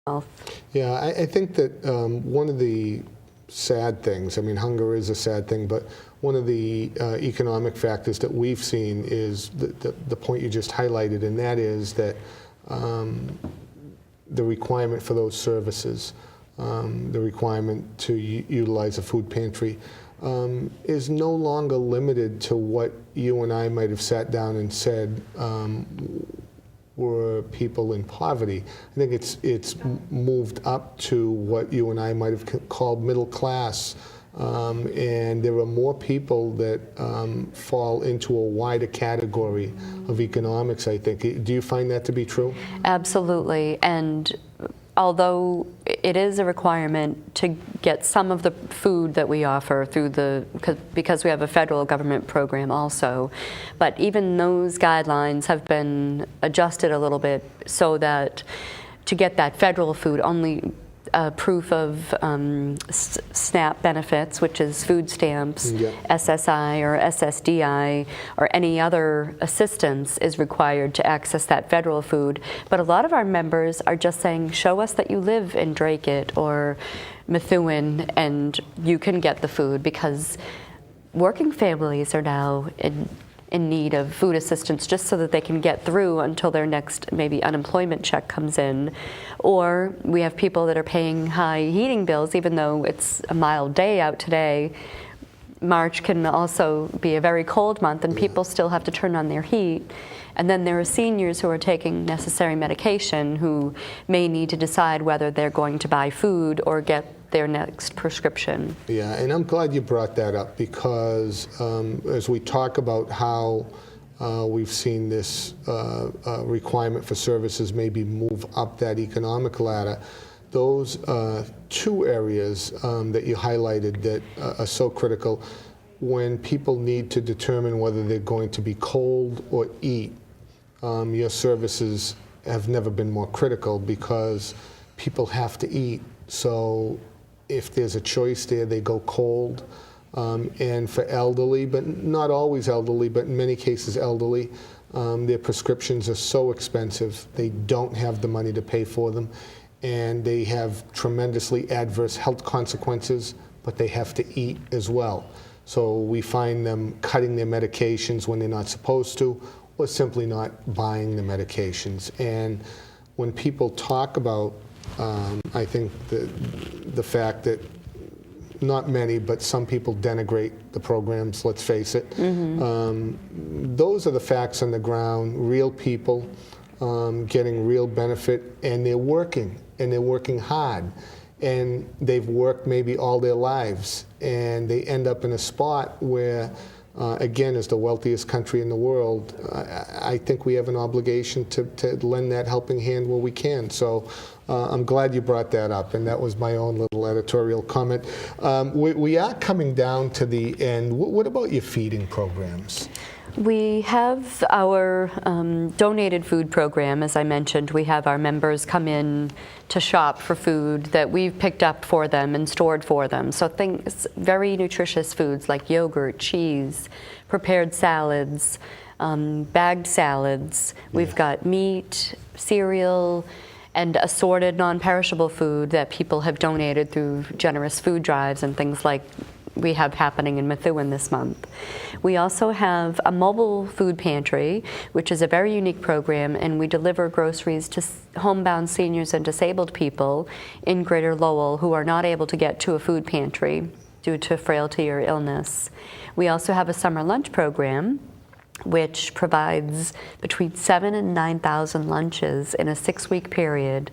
health. Yeah, I think that one of the sad things, I mean, hunger is a sad thing, but one of the economic factors that we've seen is the point you just highlighted, and that is that the requirement for those services, the requirement to utilize a food pantry, is no longer limited to what you and I might have sat down and said were people in poverty. I think it's moved up to what you and I might have called middle class, and there are more people that fall into a wider category of economics, I think. Do you find that to be true? Absolutely, and although it is a requirement to get some of the food that we offer through because we have a federal government program also, but even those guidelines have been adjusted a little bit so that to get that federal food, only proof of SNAP benefits, which is food stamps, Yeah. SSI or SSDI, or any other assistance is required to access that federal food. But a lot of our members are just saying, show us that you live in Dracut or Methuen and you can get the food, because working families are now in need of food assistance just so that they can get through until their next maybe unemployment check comes in. Or we have people that are paying high heating bills even though it's a mild day out today. March can also be a very cold month and people still have to turn on their heat. And then there are seniors who are taking necessary medication who may need to decide whether they're going to buy food or get their next prescription. Yeah, and I'm glad you brought that up, because as we talk about how we've seen this requirement for services maybe move up that economic ladder, those two areas that you highlighted that are so critical when people need to determine whether they're going to be cold or eat. Your services have never been more critical because people have to eat. So if there's a choice there, they go cold. And for elderly, but not always elderly, but in many cases elderly, their prescriptions are so expensive, they don't have the money to pay for them, and they have tremendously adverse health consequences, but they have to eat as well. So we find them cutting their medications when they're not supposed to, or simply not buying the medications. And when people talk about, I think the fact that not many, but some people denigrate the programs, let's face it. Mm-hmm. Those are the facts on the ground, real people getting real benefit, and they're working hard. And they've worked maybe all their lives, and they end up in a spot where, again, as the wealthiest country in the world, I think we have an obligation to lend that helping hand where we can. So I'm glad you brought that up, and that was my own little editorial comment. We are coming down to the end. What about your feeding programs? We have our donated food program. As I mentioned, we have our members come in to shop for food that we've picked up for them and stored for them. So things, very nutritious foods like yogurt, cheese, prepared salads, bagged salads. We've got meat, cereal, and assorted non-perishable food that people have donated through generous food drives and things like we have happening in Methuen this month. We also have a mobile food pantry, which is a very unique program, and we deliver groceries to homebound seniors and disabled people in Greater Lowell who are not able to get to a food pantry due to frailty or illness. We also have a summer lunch program which provides between 7,000 and 9,000 lunches in a 6-week period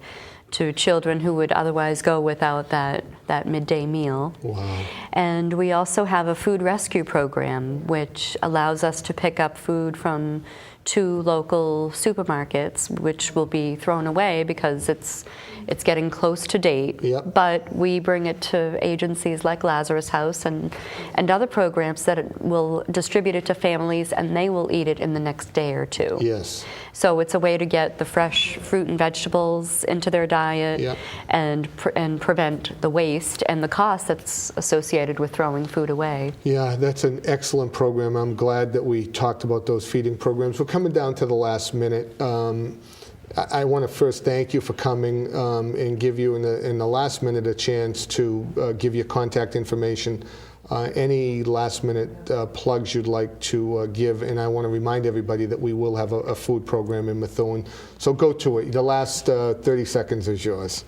to children who would otherwise go without that midday meal. Wow. And we also have a food rescue program which allows us to pick up food from 2 local supermarkets, which will be thrown away because it's getting close to date. Yep. But we bring it to agencies like Lazarus House and other programs that will distribute it to families, and they will eat it in the next day or 2. Yes. So it's a way to get the fresh fruit and vegetables into their diet. Yep. and prevent the waste and the cost that's associated with throwing food away. Yeah, that's an excellent program. I'm glad that we talked about those feeding programs. We're coming down to the last minute. I want to first thank you for coming and give you in the last minute a chance to give your contact information. Any last minute plugs you'd like to give, and I want to remind everybody that we will have a food program in Methuen. So go to it. The last 30 seconds is yours.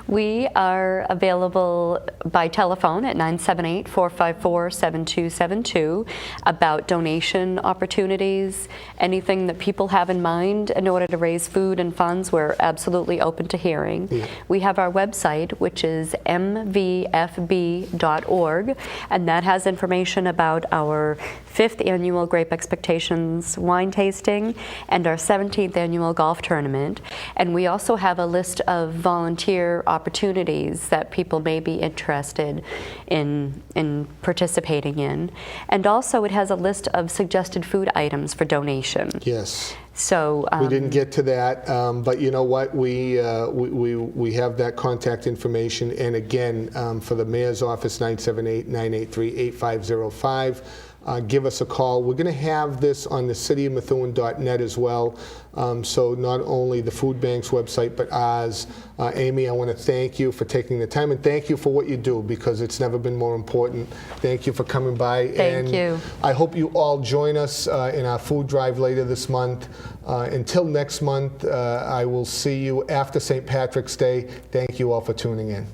We are available by telephone at 978-454-7272 about donation opportunities, anything that people have in mind in order to raise food and funds. We're absolutely open to hearing. Yeah. We have our website, which is mvfb.org, and that has information about our 5th annual Grape Expectations wine tasting and our 17th annual golf tournament. And we also have a list of volunteer opportunities that people may be interested in participating in. And also it has a list of suggested food items for donation. Yes. So we didn't get to that, but you know what? We have that contact information. And again, for the mayor's office, 978-983-8505. Give us a call. We're going to have this on the cityofmethuen.net as well. So not only the food bank's website, but ours. Amy, I want to thank you for taking the time, and thank you for what you do, because it's never been more important. Thank you for coming by. Thank you. I hope you all join us in our food drive later this month. Until next month, I will see you after St. Patrick's Day. Thank you all for tuning in.